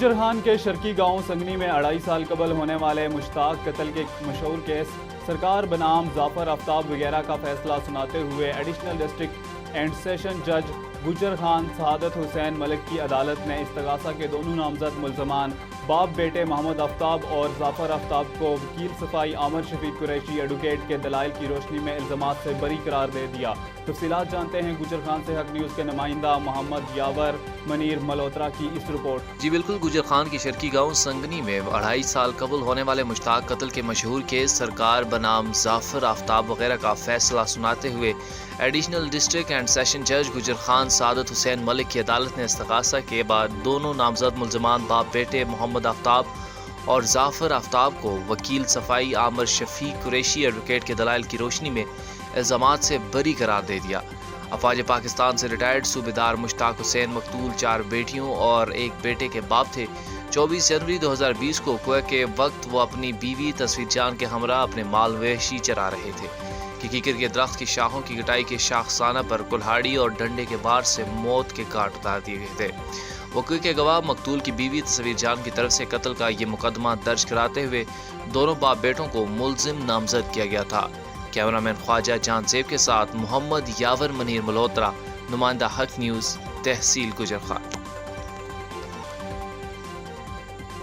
گجر خان کے شرکی گاؤں سنگنی میں 2.5 سال قبل ہونے والے مشتاق قتل کے مشہور کیس سرکار بنام ظافر آفتاب وغیرہ کا فیصلہ سناتے ہوئے ایڈیشنل ڈسٹرکٹ اینڈ سیشن جج گجر خان سعادت حسین ملک کی عدالت نے استغاثہ کے دونوں نامزد ملزمان باپ بیٹے محمد آفتاب اور ظافر آفتاب کو وکیل صفائی عامر شفیق قریشی ایڈوکیٹ کے دلائل کی روشنی میں الزامات سے بری قرار دے دیا۔ تفصیلات جانتے ہیں گجر خان سے حق نیوز کے نمائندہ محمد یاور منیر ملہوترا کی اس رپورٹ۔ جی بالکل، گجر خان کی شرکی گاؤں سنگنی میں 2.5 سال قبل ہونے والے مشتاق قتل کے مشہور کیس سرکار بنام ظافر آفتاب وغیرہ کا فیصلہ سناتے ہوئے ایڈیشنل ڈسٹرکٹ اینڈ سیشن جج گجر خان سعادت حسین ملک کی عدالت نے استغاثہ کے بعد دونوں نامزد ملزمان باپ بیٹے محمد آفتاب اور ظافر آفتاب کو وکیل صفائی عامر شفیق قریشی ایڈوکیٹ کے دلائل کی روشنی میں الزامات سے بری قرار دے دیا۔ افواج پاکستان سے ریٹائرڈ صوبیدار مشتاق حسین مقتول 4 بیٹیوں اور 1 بیٹے کے باپ تھے۔ 24 جنوری 2020 کو کوئٹہ کے وقت وہ اپنی بیوی تصویر جان کے ہمراہ اپنے مال وحشی چرا رہے تھے کہ کیکر کے درخت کی شاخوں کی کٹائی کے شاخسانہ پر کلہاڑی اور ڈنڈے کے بار سے موت کے کاٹ اتار دیے گئے تھے۔ وقوع کے گواہ مقتول کی بیوی تصویر جان کی طرف سے قتل کا یہ مقدمہ درج کراتے ہوئے دونوں باپ بیٹوں کو ملزم نامزد کیا گیا تھا۔ کیمرامین خواجہ جان زیب کے ساتھ محمد یاور منیر ملہوترا، نمائندہ حق نیوز، تحصیل گجر خان۔